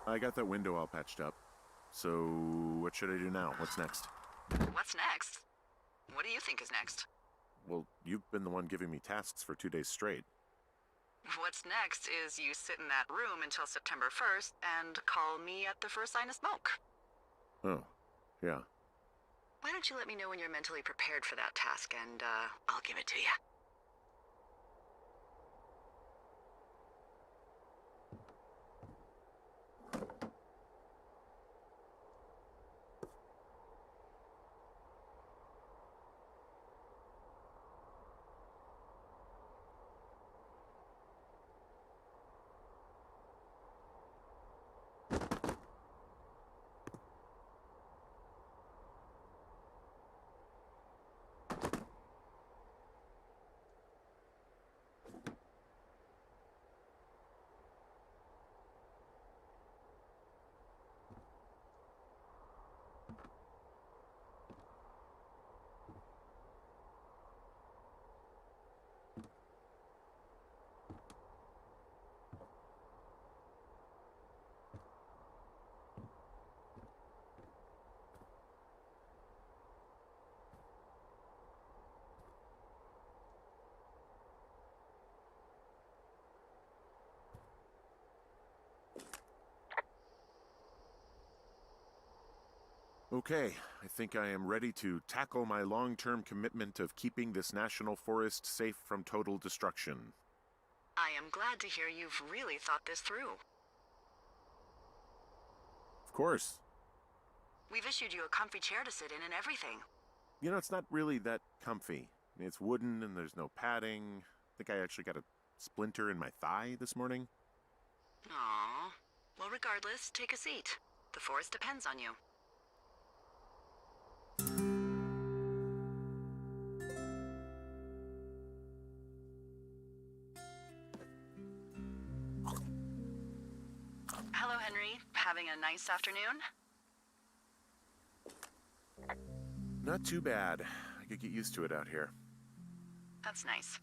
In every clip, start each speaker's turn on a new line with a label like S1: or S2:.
S1: I got that window all patched up. So, what should I do now? What's next?
S2: What's next? What do you think is next?
S1: Well, you've been the one giving me tasks for 2 days straight.
S2: What's next is you sit in that room until September 1st and call me at the first sign of smoke.
S1: Oh, yeah.
S2: Why don't you let me know when you're mentally prepared for that task, and I'll give it to you.
S1: Okay, I think I am ready to tackle my long-term commitment of keeping this national forest safe from total destruction.
S2: I am glad to hear you've really thought this through.
S1: Of course.
S2: We've issued you a comfy chair to sit in and everything.
S1: You know, it's not really that comfy. It's wooden and there's no padding. I think I actually got a splinter in my thigh this morning.
S2: Aww. Well, regardless, take a seat. The forest depends on you. Hello, Henry. Having a nice afternoon?
S1: Not too bad. I could get used to it out here.
S2: That's nice.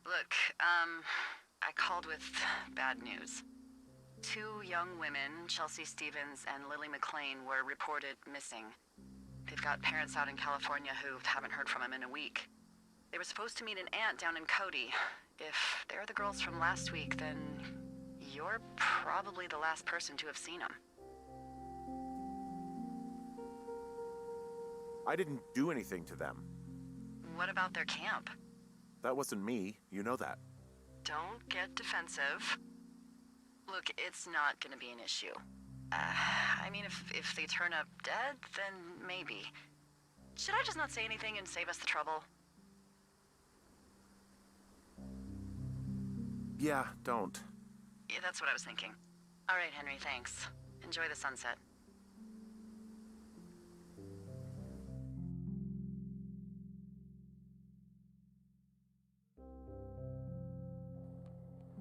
S2: Look, I called with bad news. 2 young women, Chelsea Stevens and Lily McLean, were reported missing. They've got parents out in California who haven't heard from them in a week. They were supposed to meet an aunt down in Cody. If they're the girls from last week, then you're probably the last person to have seen them.
S1: I didn't do anything to them.
S2: What about their camp?
S1: That wasn't me. You know that.
S2: Don't get defensive. Look, it's not gonna be an issue. I mean, if they turn up dead, then maybe. Should I just not say anything and save us the trouble?
S1: Yeah, don't.
S2: Yeah, that's what I was thinking. All right, Henry, thanks. Enjoy the sunset.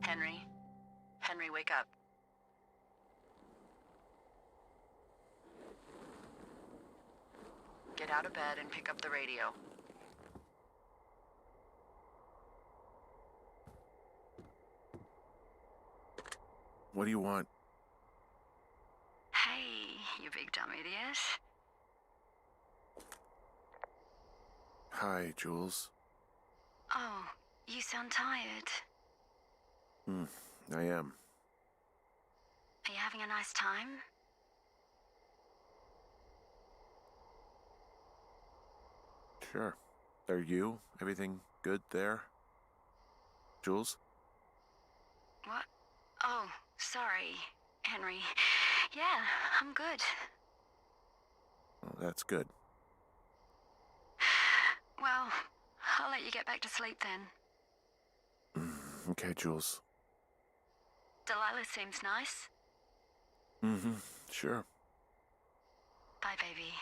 S2: Henry? Henry, wake up. Get out of bed and pick up the radio.
S1: What do you want?
S2: Hey, you big dumb idiot.
S1: Hi, Jules.
S3: Oh, you sound tired.
S1: I am.
S3: Are you having a nice time?
S1: Sure. Are you? Everything good there? Jules?
S3: What? Oh, sorry, Henry. Yeah, I'm good.
S1: Oh, that's good.
S3: Well, I'll let you get back to sleep then.
S1: Okay, Jules.
S3: Delilah seems nice.
S1: Sure.
S3: Bye, baby.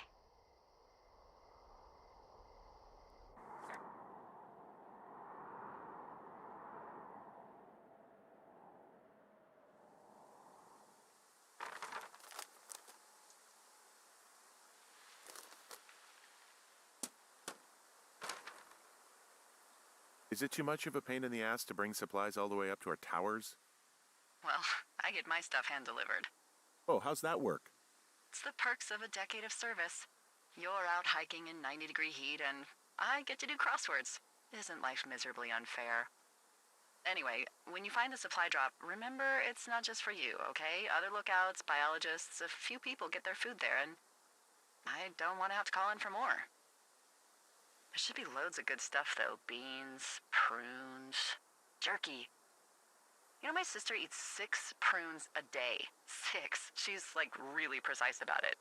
S1: Is it too much of a pain in the ass to bring supplies all the way up to our towers?
S2: Well, I get my stuff hand-delivered.
S1: Oh, how's that work?
S2: It's the perks of a decade of service. You're out hiking in 90-degree heat, and I get to do crosswords. Isn't life miserably unfair? Anyway, when you find the supply drop, remember it's not just for you, okay? Other lookouts, biologists, a few people get their food there, and I don't want to have to call in for more. There should be loads of good stuff, though. Beans, prunes, jerky. You know, my sister eats 6 prunes a day. 6. She's, like, really precise about it.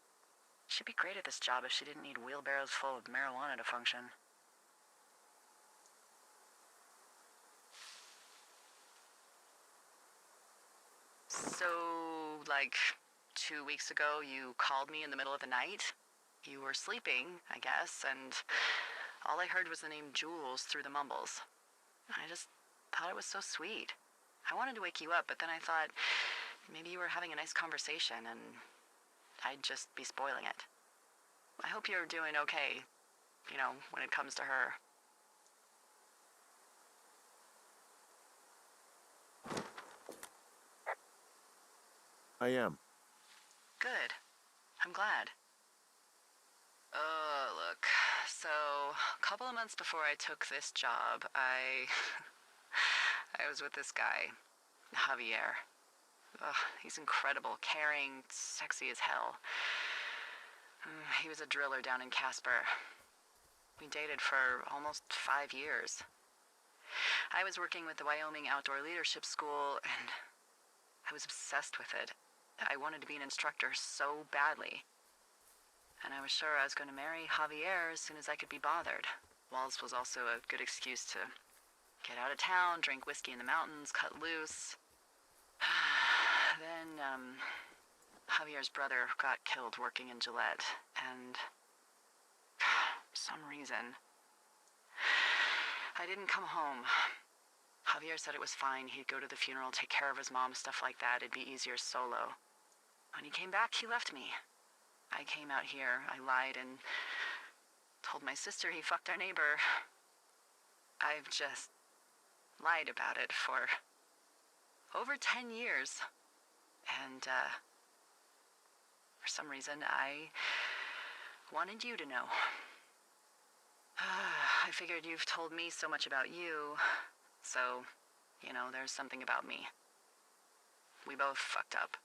S2: She'd be great at this job if she didn't need wheelbarrows full of marijuana to function. So, like, 2 weeks ago, you called me in the middle of the night? You were sleeping, I guess, and all I heard was the name Jules through the mumbles. I just thought it was so sweet. I wanted to wake you up, but then I thought maybe you were having a nice conversation and I'd just be spoiling it. I hope you're doing okay, you know, when it comes to her.
S1: I am.
S2: Good. I'm glad. Look, so a couple of months before I took this job, I was with this guy, Javier. Ugh, he's incredible, caring, sexy as hell. He was a driller down in Casper. We dated for almost 5 years. I was working with the Wyoming Outdoor Leadership School, and I was obsessed with it. I wanted to be an instructor so badly. And I was sure I was going to marry Javier as soon as I could be bothered. Walls was also a good excuse to get out of town, drink whiskey in the mountains, cut loose. Then, Javier's brother got killed working in Gillette, and for some reason, I didn't come home. Javier said it was fine. He'd go to the funeral, take care of his mom, stuff like that. It'd be easier solo. When he came back, he left me. I came out here, I lied, and told my sister he fucked our neighbor. I've just lied about it for over 10 years. And, for some reason, I wanted you to know. I figured you've told me so much about you, so, you know, there's something about me. We both fucked up.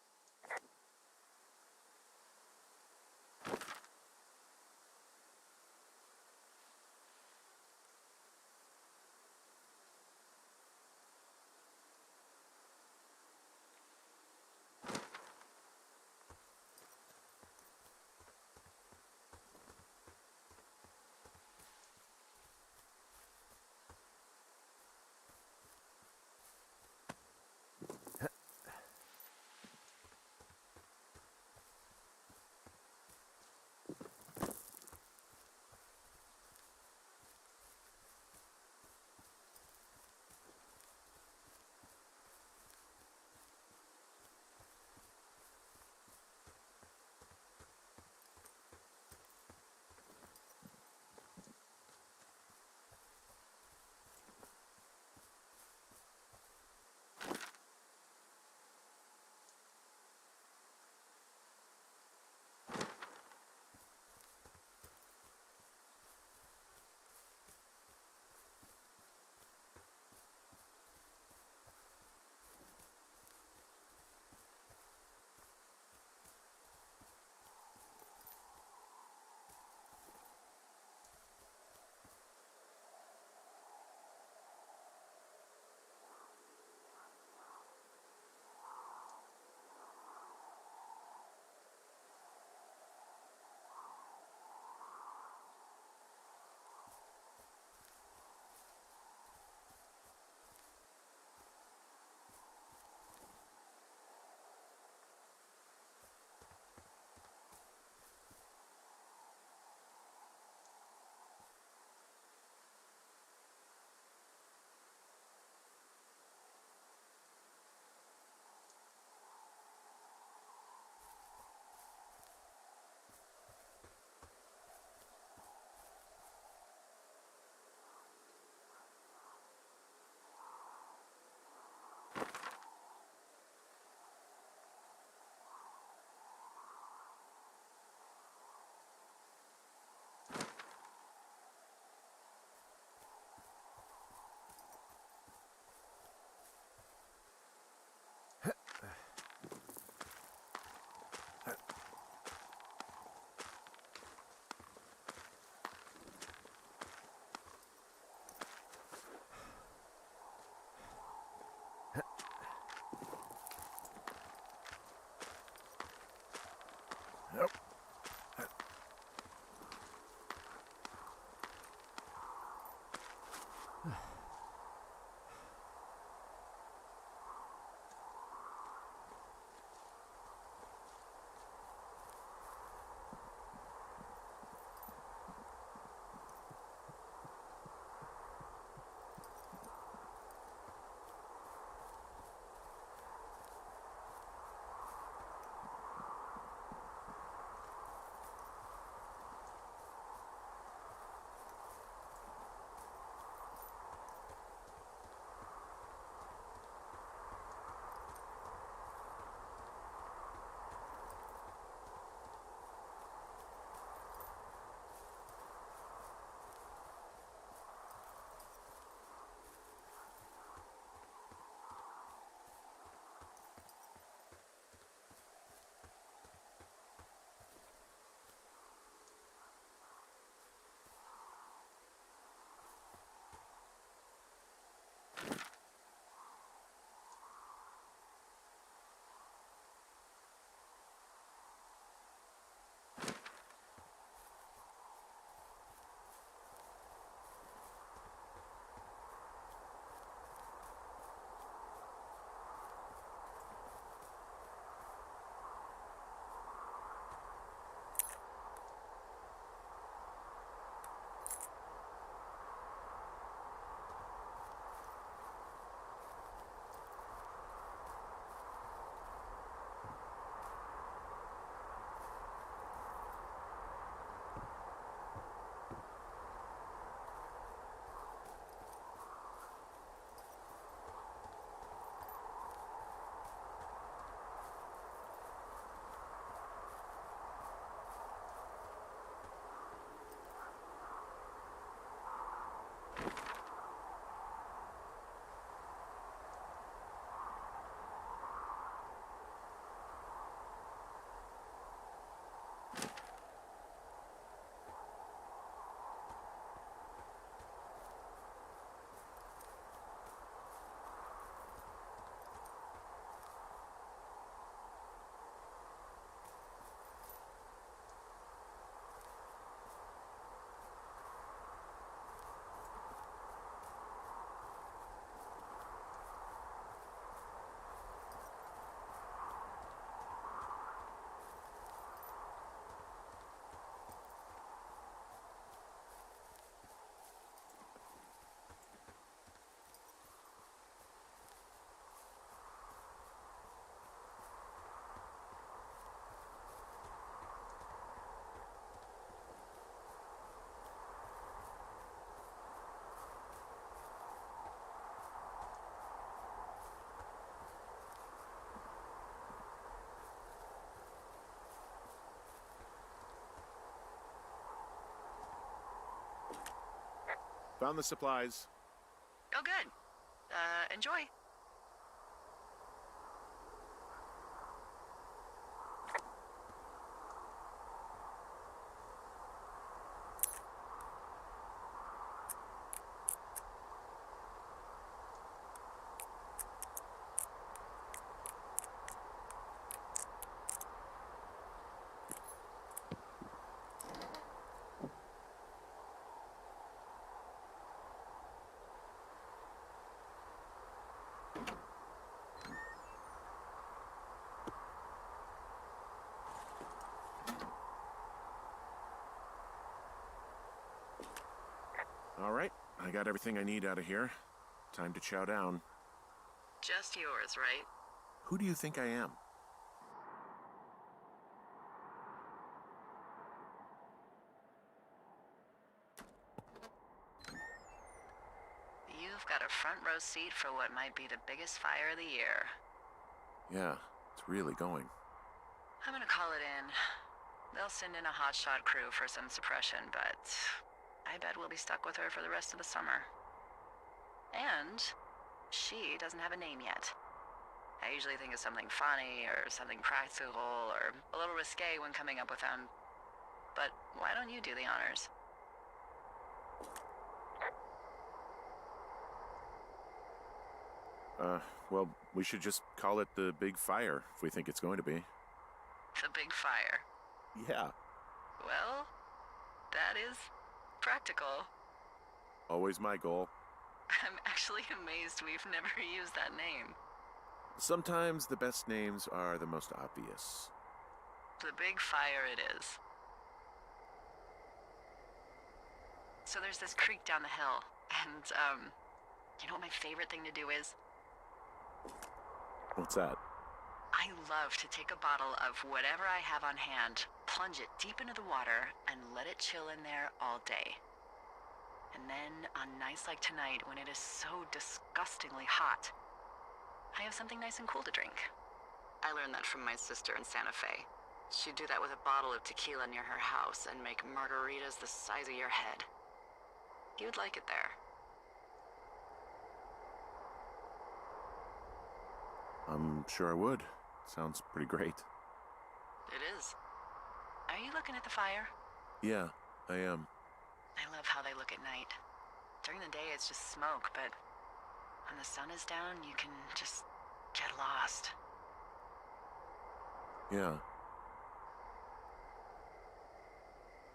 S1: Found the supplies.
S2: Oh, good. Enjoy.
S1: All right, I got everything I need out of here. Time to chow down.
S2: Just yours, right?
S1: Who do you think I am?
S2: You've got a front row seat for what might be the biggest fire of the year.
S1: Yeah, it's really going.
S2: I'm gonna call it in. They'll send in a hotshot crew for some suppression, but I bet we'll be stuck with her for the rest of the summer. And she doesn't have a name yet. I usually think of something funny or something practical or a little risque when coming up with them. But why don't you do the honors?
S1: Well, we should just call it the Big Fire if we think it's going to be.
S2: The Big Fire.
S1: Yeah,
S2: Well, that is practical.
S1: always my goal.
S2: I'm actually amazed we've never used that name.
S1: Sometimes the best names are the most obvious.
S2: The Big Fire it is. So there's this creek down the hill, and, you know what my favorite thing to do is?
S1: What's that?
S2: I love to take a bottle of whatever I have on hand, plunge it deep into the water, and let it chill in there all day. And then, on nights like tonight, when it is so disgustingly hot, I have something nice and cool to drink. I learned that from my sister in Santa Fe. She'd do that with a bottle of tequila near her house and make margaritas the size of your head. You'd like it there.
S1: I'm sure I would. Sounds pretty great.
S2: It is. Are you looking at the fire?
S1: Yeah, I am.
S2: I love how they look at night. During the day, it's just smoke, but when the sun is down, you can just get lost.
S1: Yeah.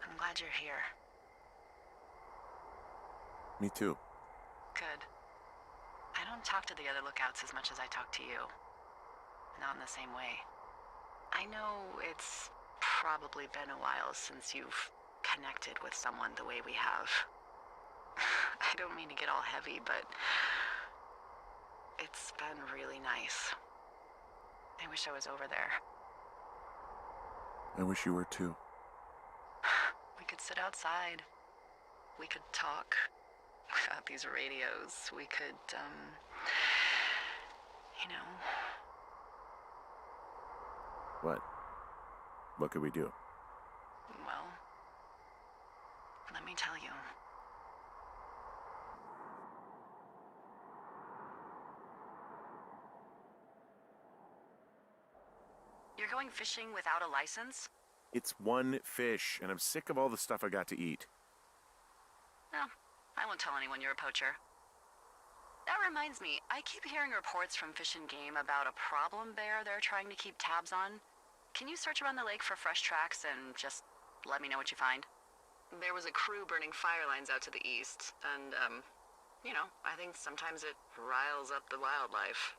S2: I'm glad you're here.
S1: Me too.
S2: Good. I don't talk to the other lookouts as much as I talk to you. Not in the same way. I know it's probably been a while since you've connected with someone the way we have. I don't mean to get all heavy, but it's been really nice. I wish I was over there.
S1: I wish you were too.
S2: We could sit outside. We could talk without these radios. We could, you know.
S1: What? What could we do?
S2: Well, let me tell you. You're going fishing without a license?
S1: It's one fish, and I'm sick of all the stuff I got to eat.
S2: No, I won't tell anyone you're a poacher. That reminds me, I keep hearing reports from Fish and Game about a problem bear they're trying to keep tabs on. Can you search around the lake for fresh tracks and just let me know what you find? There was a crew burning fire lines out to the east, and, you know, I think sometimes it riles up the wildlife.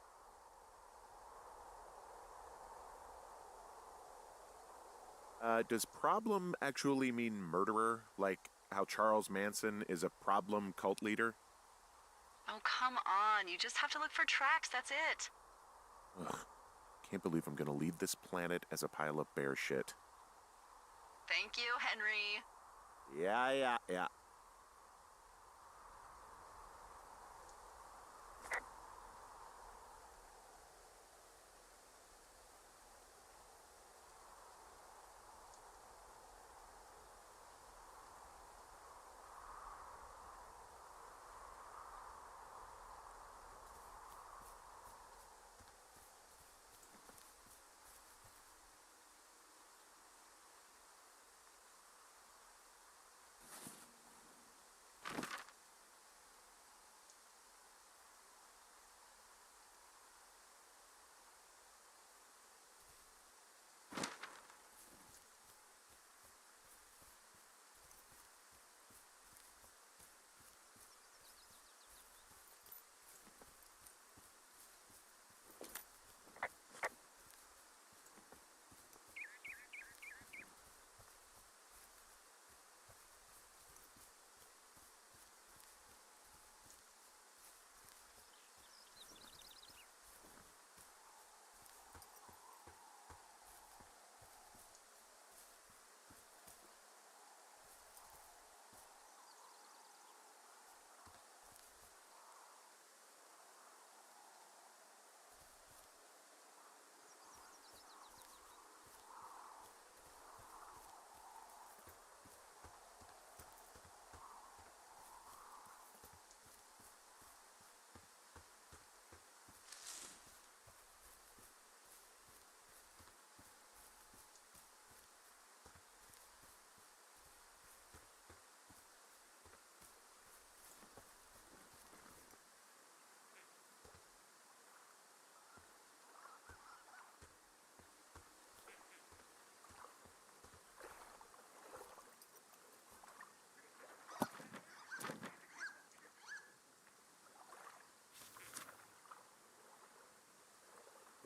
S1: Does problem actually mean murderer? Like how Charles Manson is a problem cult leader?
S2: Oh, come on. You just have to look for tracks, that's it.
S1: Ugh. Can't believe I'm gonna leave this planet as a pile of bear shit.
S2: Thank you, Henry.
S1: Yeah.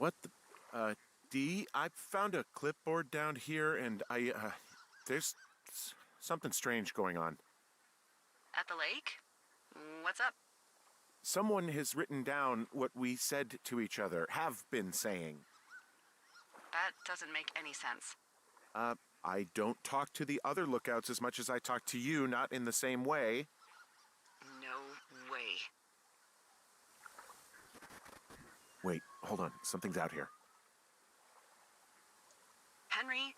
S1: What the... Dee, I found a clipboard down here, and there's something strange going on.
S2: At the lake? What's up?
S1: Someone has written down what we said to each other, have been saying.
S2: That doesn't make any sense.
S1: I don't talk to the other lookouts as much as I talk to you, not in the same way.
S2: No way.
S1: Wait, hold on. Something's out here.
S2: Henry?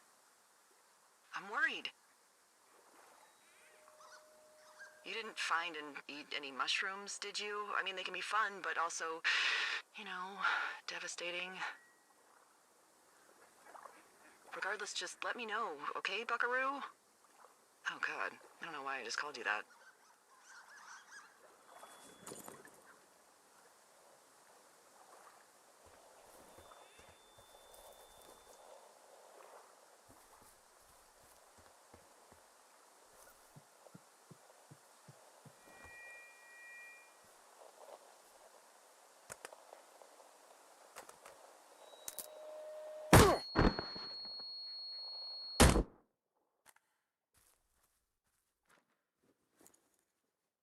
S2: I'm worried. You didn't find and eat any mushrooms, did you? I mean, they can be fun, but also, devastating. Regardless, just let me know, okay, buckaroo? Oh, God. I don't know why I just called you that.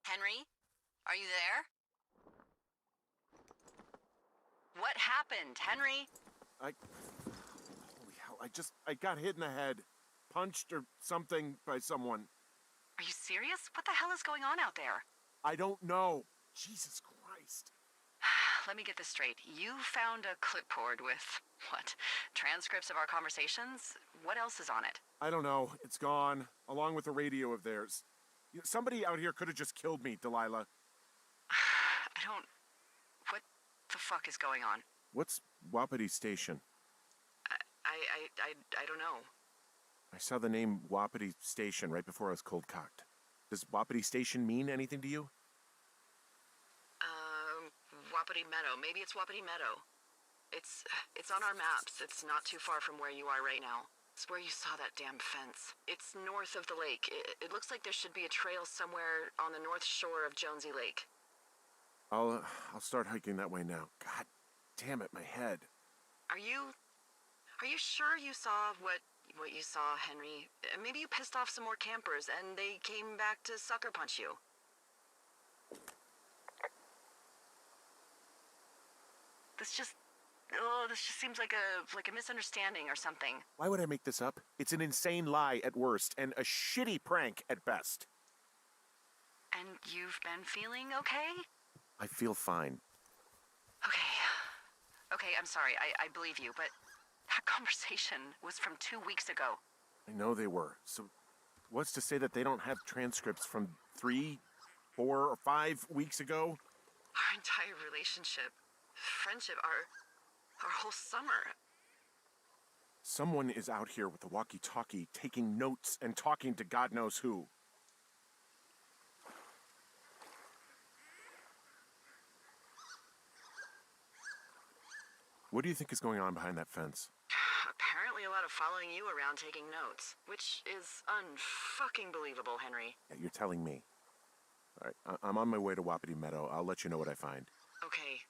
S2: Henry? Are you there? What happened, Henry?
S1: Holy hell, I got hit in the head. Punched or something by someone.
S2: Are you serious? What the hell is going on out there?
S1: I don't know. Jesus Christ.
S2: Let me get this straight. You found a clipboard with, what, transcripts of our conversations? What else is on it?
S1: I don't know. It's gone, along with the radio of theirs. Somebody out here could have just killed me, Delilah.
S2: What the fuck is going on?
S1: What's Wapiti Station?
S2: I don't know.
S1: I saw the name Wapiti Station right before I was cold-cocked. Does Wapiti Station mean anything to you?
S2: Wapiti Meadow. Maybe it's Wapiti Meadow. It's on our maps. It's not too far from where you are right now. It's where you saw that damn fence. It's north of the lake. It looks like there should be a trail somewhere on the north shore of Jonesy Lake.
S1: I'll start hiking that way now. God damn it, my head.
S2: Are you sure you saw what you saw, Henry? Maybe you pissed off some more campers and they came back to sucker punch you. This just seems like a misunderstanding or something.
S1: Why would I make this up? It's an insane lie at worst and a shitty prank at best.
S2: And you've been feeling okay?
S1: I feel fine.
S2: Okay, I'm sorry. I believe you, but that conversation was from 2 weeks ago.
S1: I know they were. So what's to say that they don't have transcripts from 3, 4, or 5 weeks ago?
S2: Our entire relationship, friendship, our whole summer.
S1: Someone is out here with a walkie-talkie taking notes and talking to God knows who. What do you think is going on behind that fence?
S2: Apparently a lot of following you around taking notes, which is unfucking believable, Henry.
S1: Yeah, you're telling me. All right, I'm on my way to Wapiti Meadow. I'll let you know what I find.
S2: Okay.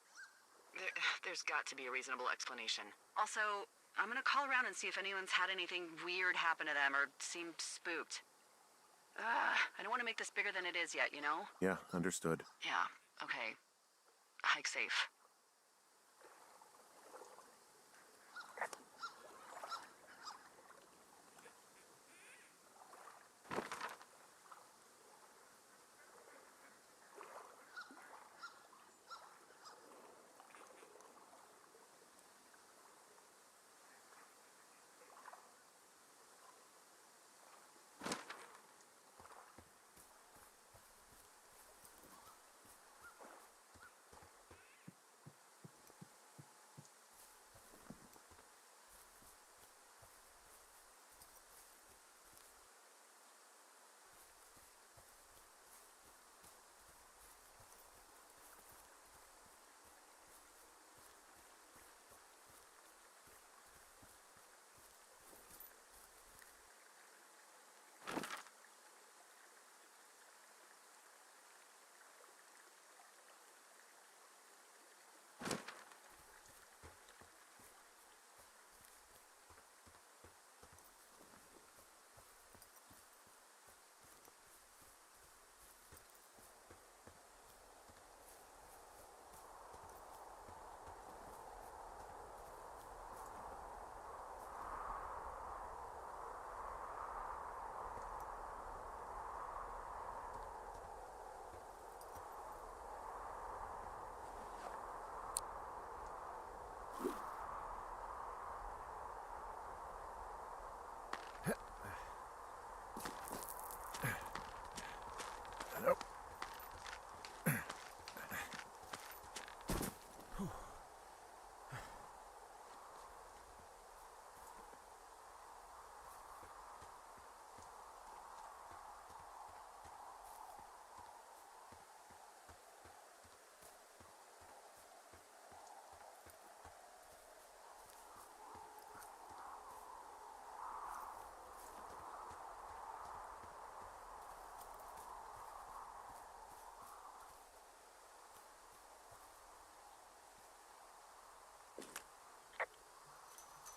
S2: There's got to be a reasonable explanation. Also, I'm gonna call around and see if anyone's had anything weird happen to them or seemed spooked. I don't want to make this bigger than it is yet, you know?
S1: Yeah, understood.
S2: Yeah, okay. Hike safe.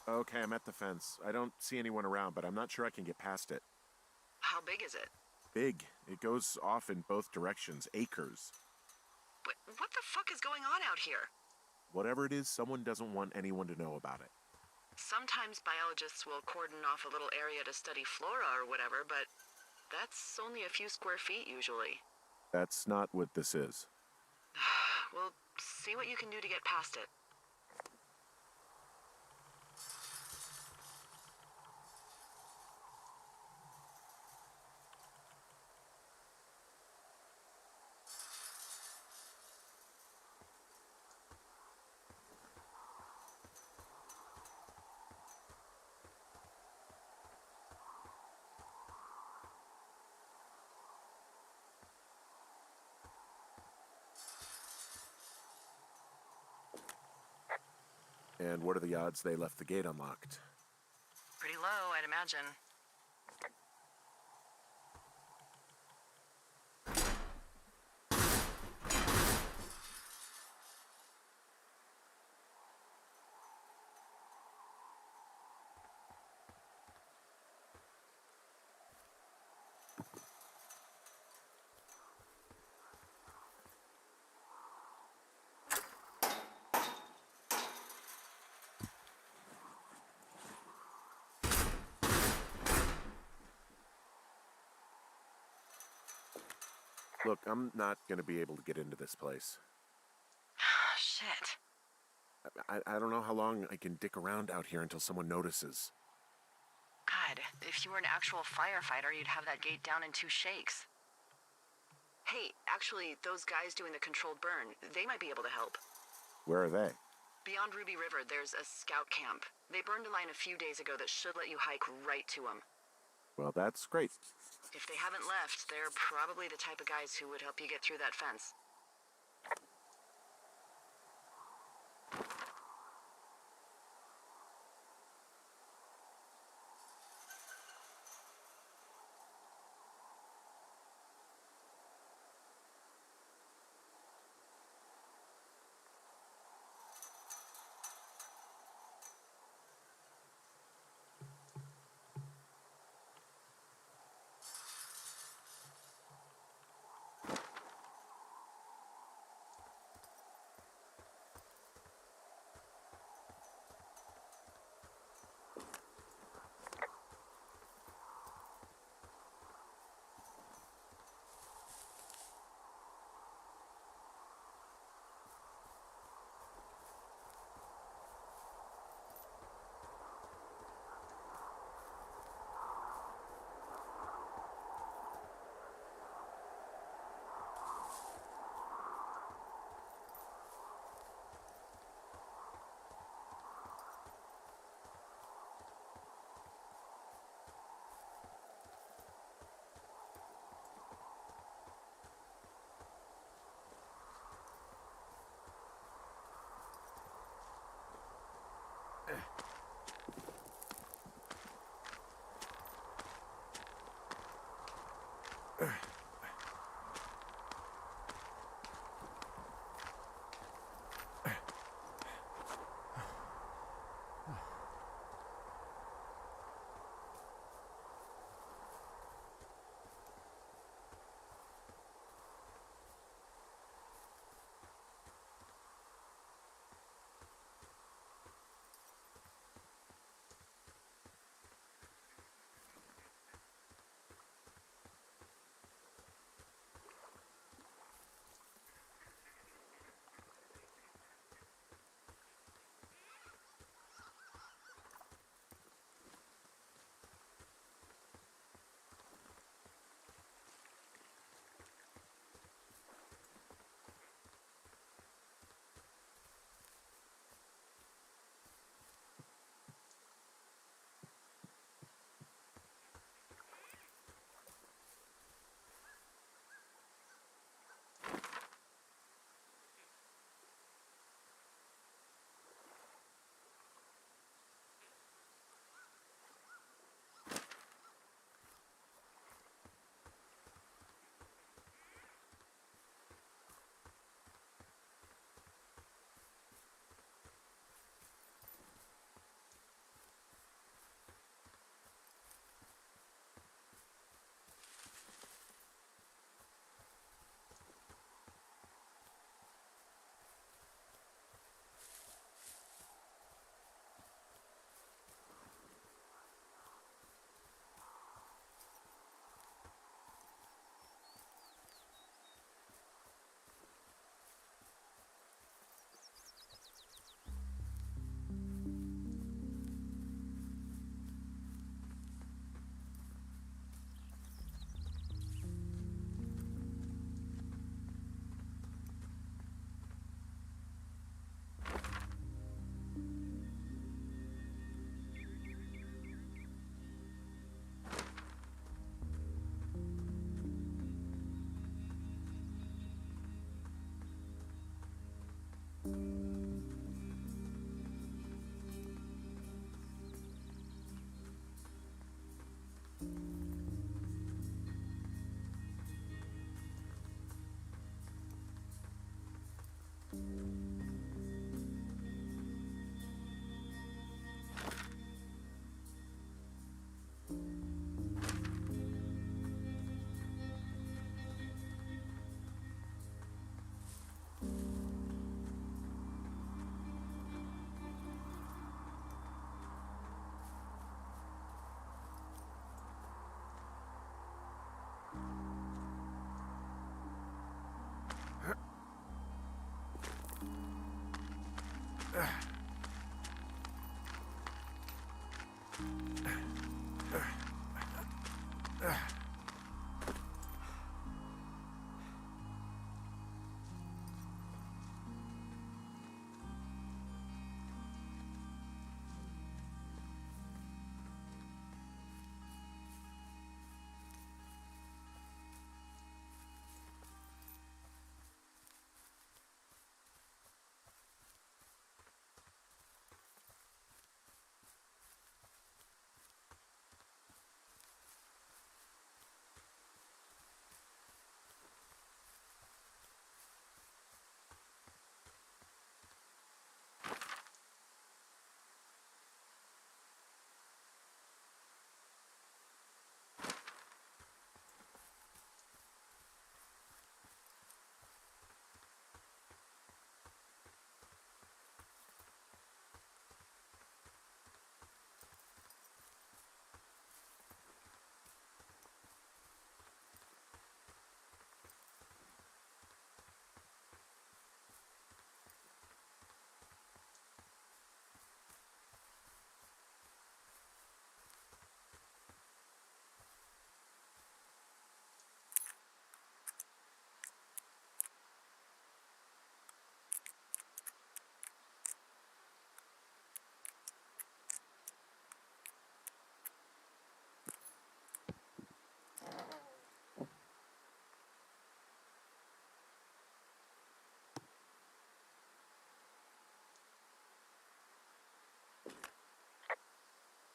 S1: Okay, I'm at the fence. I don't see anyone around, but I'm not sure I can get past it.
S2: How big is it?
S1: Big. It goes off in both directions. Acres.
S2: But what the fuck is going on out here?
S1: Whatever it is, someone doesn't want anyone to know about it.
S2: Sometimes biologists will cordon off a little area to study flora or whatever, but that's only a few square feet usually.
S1: That's not what this is.
S2: Well, see what you can do to get past it.
S1: And what are the odds they left the gate unlocked?
S2: Pretty low, I'd imagine.
S1: Look, I'm not going to be able to get into this place.
S2: Shit.
S1: I don't know how long I can dick around out here until someone notices.
S2: God, if you were an actual firefighter, you'd have that gate down in 2 shakes. Hey, actually, those guys doing the controlled burn, they might be able to help.
S1: Where are they?
S2: Beyond Ruby River, there's a scout camp. They burned a line a few days ago that should let you hike right to them.
S1: Well, that's great.
S2: If they haven't left, they're probably the type of guys who would help you get through that fence.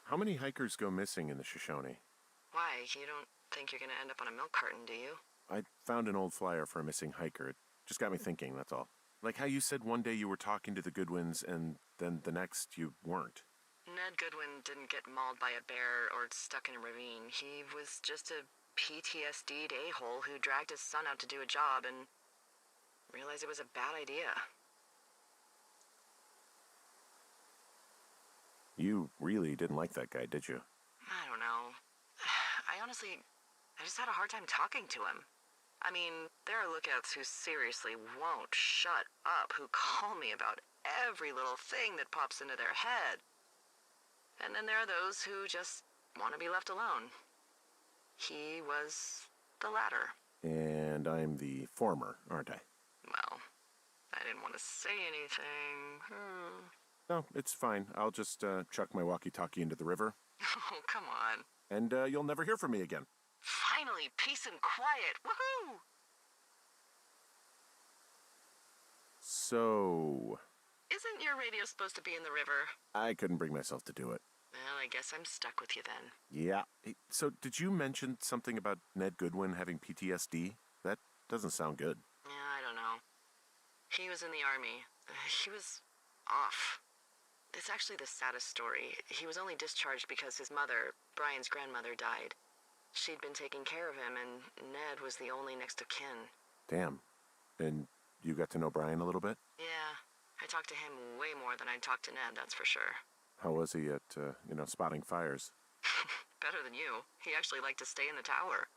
S1: How many hikers go missing in the Shoshone?
S2: Why? You don't think you're gonna end up on a milk carton, do you?
S1: I found an old flyer for a missing hiker. It just got me thinking, that's all. Like how you said one day you were talking to the Goodwins and then the next you weren't.
S2: Ned Goodwin didn't get mauled by a bear or stuck in a ravine. He was just a PTSD'd a-hole who dragged his son out to do a job and realized it was a bad idea.
S1: You really didn't like that guy, did you?
S2: I don't know. I just had a hard time talking to him. I mean, there are lookouts who seriously won't shut up, who call me about every little thing that pops into their head. And then there are those who just want to be left alone. He was the latter.
S1: And I'm the former, aren't I?
S2: Well, I didn't want to say anything.
S1: No, it's fine. I'll just chuck my walkie-talkie into the river.
S2: Oh, come on.
S1: And you'll never hear from me again.
S2: Finally, peace and quiet. Woohoo!
S1: So...
S2: Isn't your radio supposed to be in the river?
S1: I couldn't bring myself to do it.
S2: Well, I guess I'm stuck with you then.
S1: Yeah. Hey, so did you mention something about Ned Goodwin having PTSD? That doesn't sound good.
S2: Yeah, I don't know. He was in the army. He was off. It's actually the saddest story. He was only discharged because his mother, Brian's grandmother, died. She'd been taking care of him, and Ned was the only next of kin.
S1: Damn. And you got to know Brian a little bit?
S2: Yeah. I talked to him way more than I talked to Ned, that's for sure.
S1: How was he at, spotting fires?
S2: Better than you. He actually liked to stay in the tower.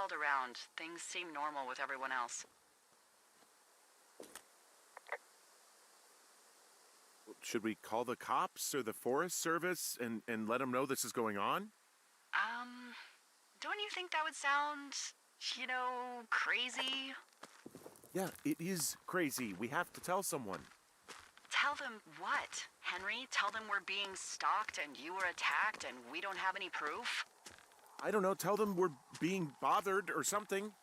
S2: called around. Things seem normal with everyone else.
S1: Should we call the cops or the Forest Service and let them know this is going on?
S2: Don't you think that would sound, crazy?
S1: Yeah, it is crazy. We have to tell someone.
S2: Tell them what, Henry? Tell them we're being stalked and you were attacked and we don't have any proof?
S1: I don't know, tell them we're being bothered or something.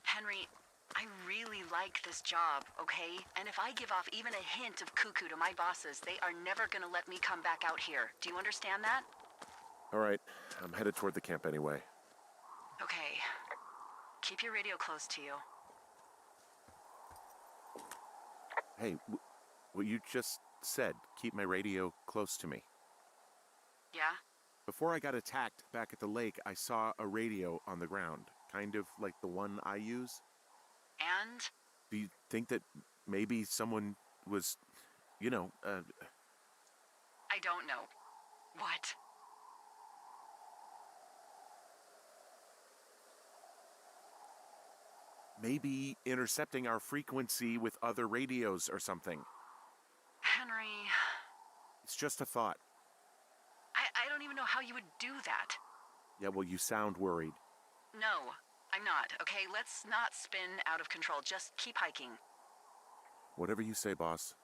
S2: Henry, I really like this job, okay? And if I give off even a hint of cuckoo to my bosses, they are never gonna let me come back out here. Do you understand that?
S1: All right, I'm headed toward the camp anyway.
S2: Okay. Keep your radio close to you.
S1: Hey, what you just said, keep my radio close to me.
S2: Yeah?
S1: Before I got attacked back at the lake, I saw a radio on the ground, kind of like the one I use.
S2: And?
S1: Do you think that maybe someone was,
S2: I don't know. What?
S1: maybe intercepting our frequency with other radios or something?
S2: Henry...
S1: It's just a thought.
S2: I don't even know how you would do that.
S1: Yeah, well, you sound worried.
S2: No, I'm not, okay? Let's not spin out of control. Just keep hiking.
S1: Whatever you say, boss.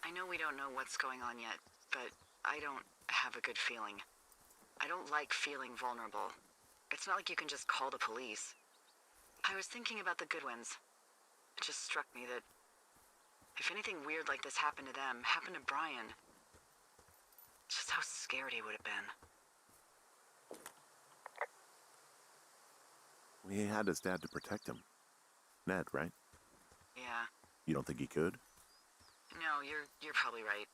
S2: I know we don't know what's going on yet, but I don't have a good feeling. I don't like feeling vulnerable. It's not like you can just call the police. I was thinking about the Goodwins. It just struck me that if anything weird like this happened to them, happened to Brian, just how scared he would have been.
S1: He had his dad to protect him. Ned, right?
S2: Yeah.
S1: You don't think he could?
S2: No, you're probably right.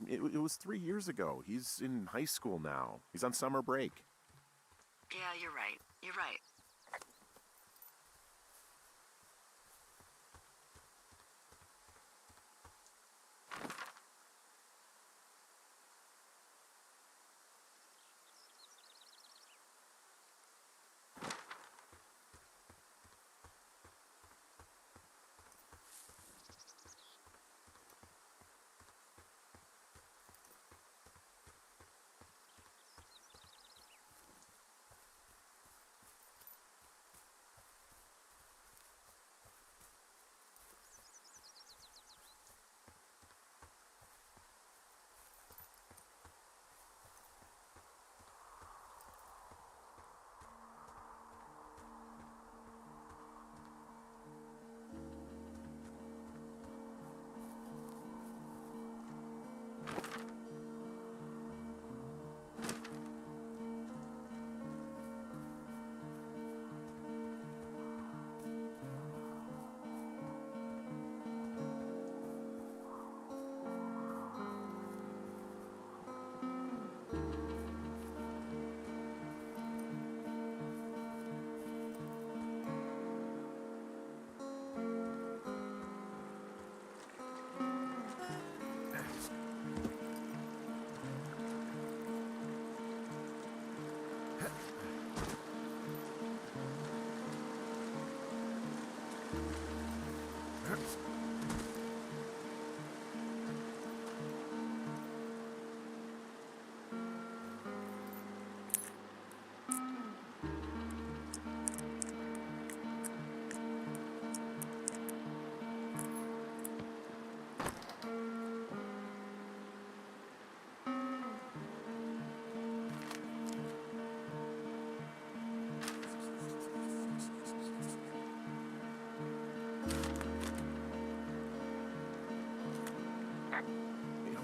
S1: It was 3 years ago. He's in high school now. He's on summer break.
S2: Yeah, you're right. You're right.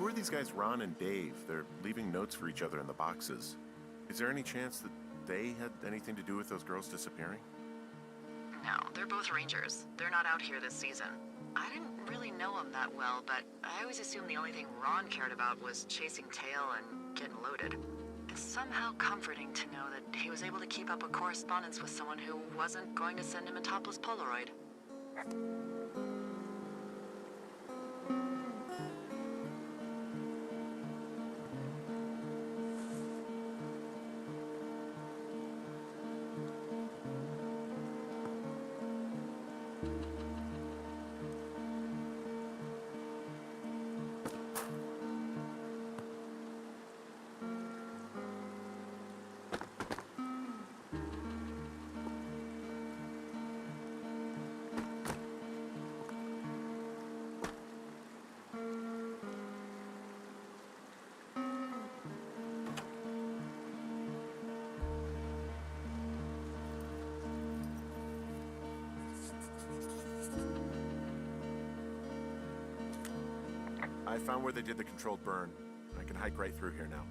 S1: Who are these guys, Ron and Dave? They're leaving notes for each other in the boxes. Is there any chance that they had anything to do with those girls disappearing?
S2: No, they're both rangers. They're not out here this season. I didn't really know them that well, but I always assumed the only thing Ron cared about was chasing tail and getting loaded. It's somehow comforting to know that he was able to keep up a correspondence with someone who wasn't going to send him a topless Polaroid.
S1: I found where they did the controlled burn. I can hike right through here now.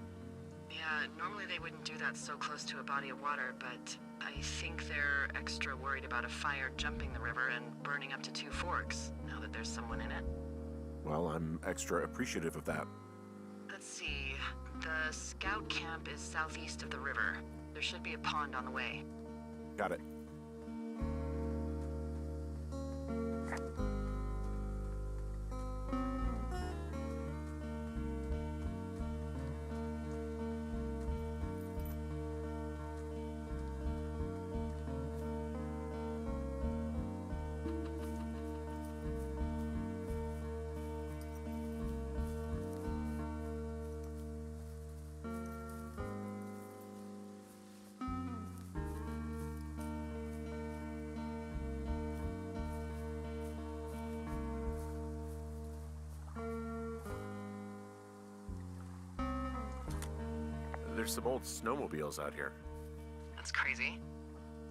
S2: Yeah, normally they wouldn't do that so close to a body of water, but I think they're extra worried about a fire jumping the river and burning up to 2 forks, now that there's someone in it.
S1: Well, I'm extra appreciative of that.
S2: Let's see. The scout camp is southeast of the river. There should be a pond on the way.
S1: Got it. There's some old snowmobiles out here.
S2: That's crazy.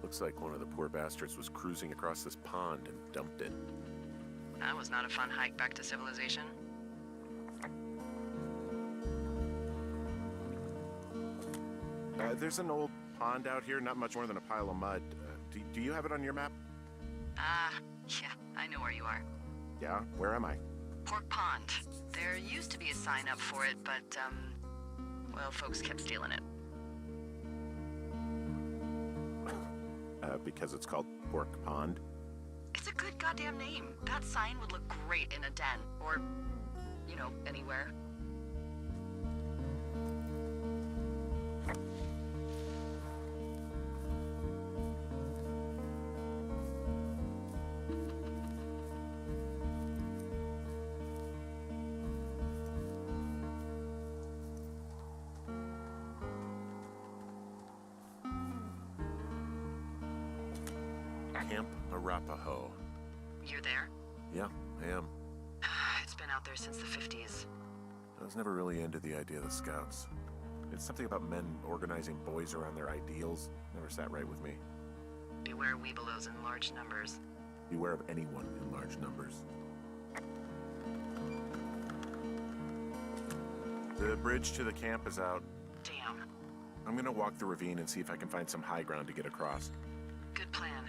S1: Looks like one of the poor bastards was cruising across this pond and dumped it.
S2: That was not a fun hike back to civilization.
S1: There's an old pond out here, not much more than a pile of mud. Do you have it on your map?
S2: Yeah, I know where you are.
S1: Yeah? Where am I?
S2: Pork Pond. There used to be a sign up for it, but, well, folks kept stealing it.
S1: Because it's called Pork Pond?
S2: It's a good goddamn name. That sign would look great in a den, or, you know, anywhere.
S1: Camp Arapaho.
S2: You're there?
S1: Yeah, I am.
S2: It's been out there since the 50s.
S1: I was never really into the idea of the Scouts. It's something about men organizing boys around their ideals. Never sat right with me.
S2: Beware weebelows in large numbers.
S1: Beware of anyone in large numbers. The bridge to the camp is out.
S2: Damn.
S1: I'm gonna walk the ravine and see if I can find some high ground to get across.
S2: Good plan.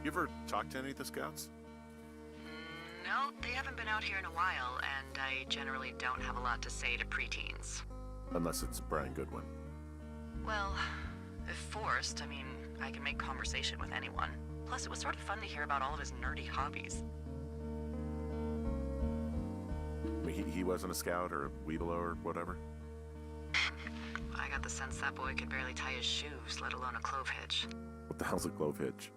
S1: You ever talk to any of the scouts?
S2: No, they haven't been out here in a while, and I generally don't have a lot to say to preteens.
S1: Unless it's Brian Goodwin.
S2: Well, if forced, I mean, I can make conversation with anyone. Plus, it was sort of fun to hear about all of his nerdy hobbies.
S1: He wasn't a scout or a Weeblo or whatever?
S2: I got the sense that boy could barely tie his shoes, let alone a clove hitch.
S1: What the hell's a clove hitch?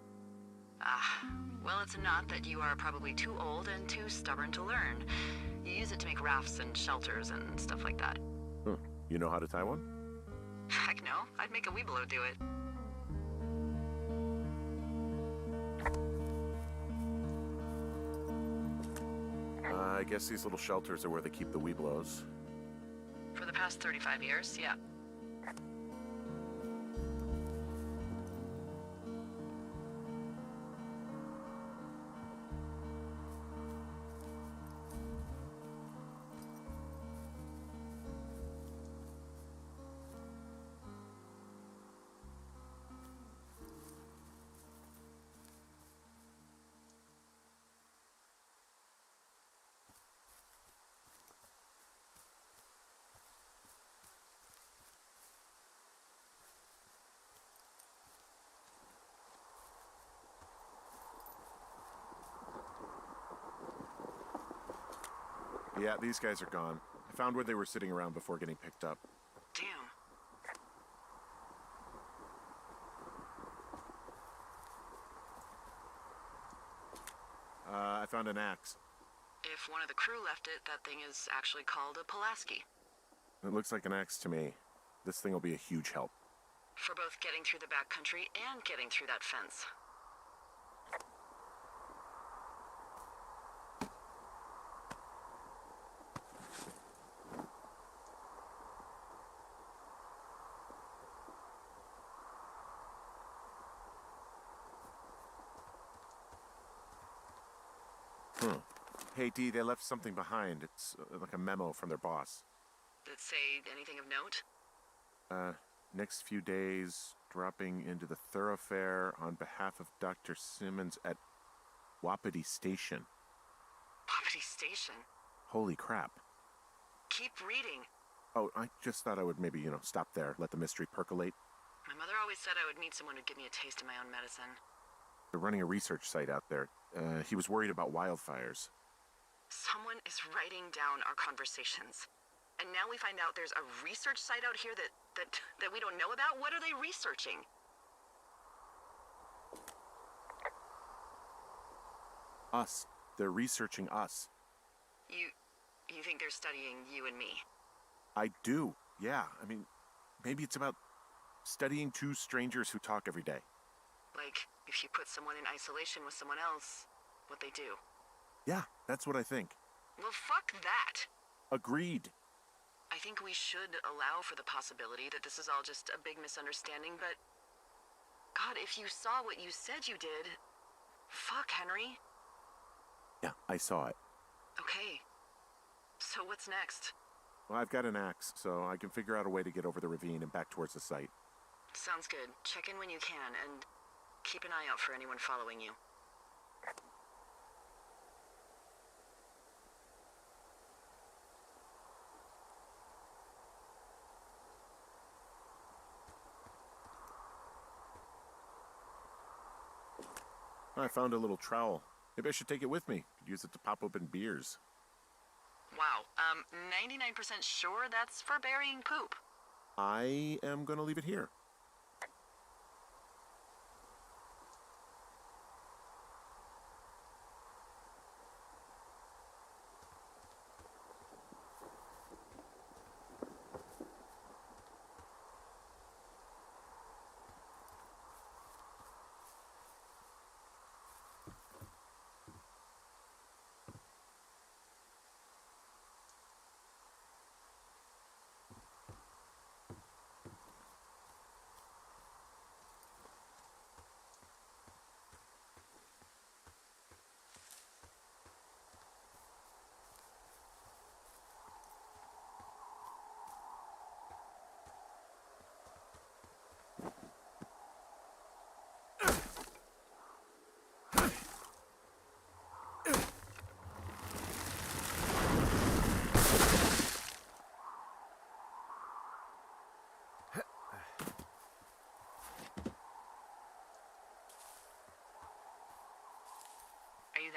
S2: Well, it's a knot that you are probably too old and too stubborn to learn. You use it to make rafts and shelters and stuff like that.
S1: You know how to tie one?
S2: Heck no, I'd make a Weeblo do it.
S1: I guess these little shelters are where they keep the Weeblos.
S2: For the past 35 years, yeah.
S1: Yeah, these guys are gone. I found where they were sitting around before getting picked up.
S2: Damn.
S1: I found an axe.
S2: If one of the crew left it, that thing is actually called a Pulaski.
S1: It looks like an axe to me. This thing will be a huge help.
S2: For both getting through the backcountry and getting through that fence.
S1: Hey, Dee, they left something behind. It's like a memo from their boss.
S2: Did it say anything of note?
S1: Next few days, dropping into the thoroughfare on behalf of Dr. Simmons at Wapiti Station.
S2: Wapiti Station?
S1: Holy crap.
S2: Keep reading.
S1: Oh, I just thought I would maybe, stop there, let the mystery percolate.
S2: My mother always said I would meet someone who'd give me a taste of my own medicine.
S1: They're running a research site out there. He was worried about wildfires.
S2: Someone is writing down our conversations. And now we find out there's a research site out here that we don't know about? What are they researching?
S1: Us. They're researching us.
S2: You think they're studying you and me?
S1: I do, yeah. I mean, maybe it's about studying two strangers who talk every day.
S2: Like, if you put someone in isolation with someone else, what they do.
S1: Yeah, that's what I think.
S2: Well, fuck that.
S1: Agreed.
S2: I think we should allow for the possibility that this is all just a big misunderstanding, but... God, if you saw what you said you did... Fuck, Henry.
S1: Yeah, I saw it.
S2: Okay. So what's next?
S1: Well, I've got an axe, so I can figure out a way to get over the ravine and back towards the site.
S2: Sounds good. Check in when you can, and keep an eye out for anyone following you.
S1: I found a little trowel. Maybe I should take it with me. Could use it to pop open beers.
S2: Wow, 99% sure that's for burying poop.
S1: I am gonna leave it here.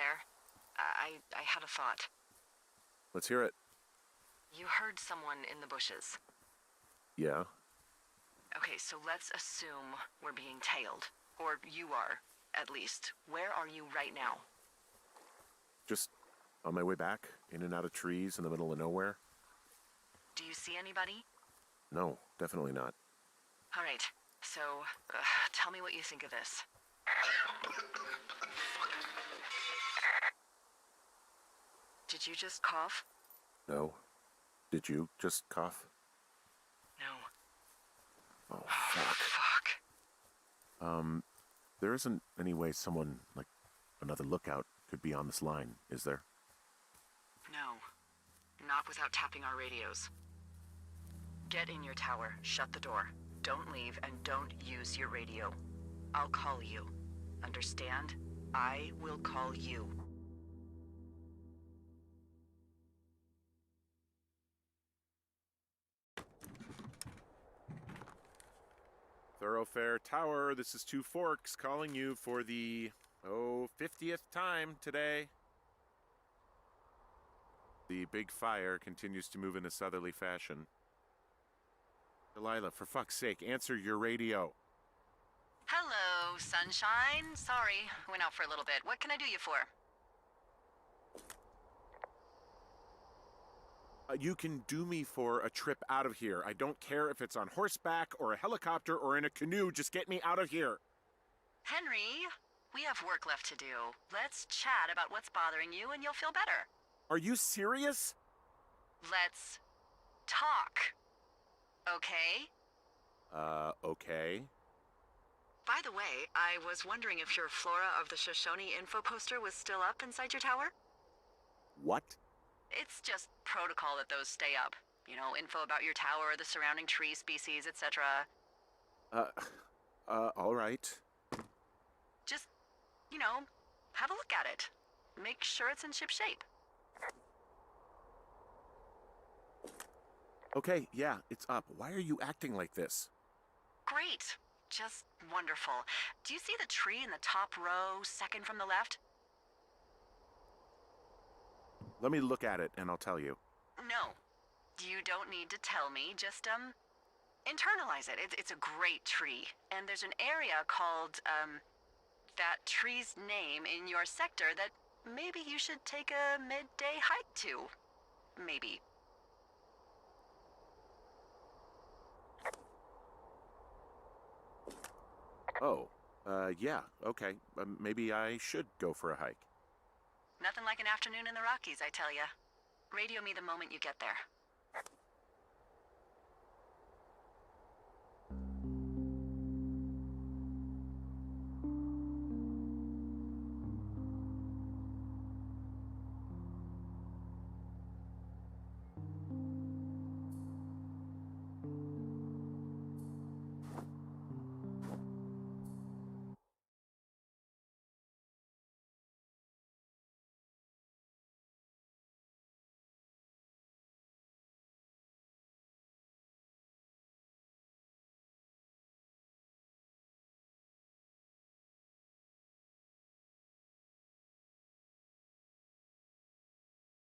S2: there? I had a thought.
S1: Let's hear it.
S2: You heard someone in the bushes.
S1: Yeah?
S2: Okay, so let's assume we're being tailed. Or you are, at least. Where are you right now?
S1: Just on my way back, in and out of trees in the middle of nowhere.
S2: Do you see anybody?
S1: No, definitely not.
S2: All right, so tell me what you think of this. Did you just cough?
S1: No. Did you just cough?
S2: No.
S1: Oh, fuck.
S2: Fuck.
S1: There isn't any way someone, like, another lookout could be on this line, is there?
S2: No. Not without tapping our radios. Get in your tower, shut the door. Don't leave, and don't use your radio. I'll call you. Understand? I will call you.
S1: Thoroughfare Tower, this is Two Forks calling you for the, 50th time today. The big fire continues to move in a southerly fashion. Delilah, for fuck's sake, answer your radio.
S2: Hello, sunshine. Sorry, went out for a little bit. What can I do you for?
S1: You can do me for a trip out of here. I don't care if it's on horseback or a helicopter or in a canoe. Just get me out of here.
S2: Henry, we have work left to do. Let's chat about what's bothering you and you'll feel better.
S1: Are you serious?
S2: Let's talk. Okay?
S1: Okay.
S2: By the way, I was wondering if your Flora of the Shoshone info poster was still up inside your tower?
S1: What?
S2: It's just protocol that those stay up. You know, info about your tower, the surrounding tree species, etc.
S1: All right.
S2: Just, you know, have a look at it. Make sure it's in ship shape.
S1: Okay, yeah, it's up. Why are you acting like this?
S2: Great. Just wonderful. Do you see the tree in the top row, second from the left?
S1: Let me look at it and I'll tell you.
S2: No. You don't need to tell me. Just, internalize it. It's a great tree. And there's an area called, that tree's name in your sector that maybe you should take a midday hike to. Maybe.
S1: Oh, yeah, okay. Maybe I should go for a hike.
S2: Nothing like an afternoon in the Rockies, I tell ya. Radio me the moment you get there.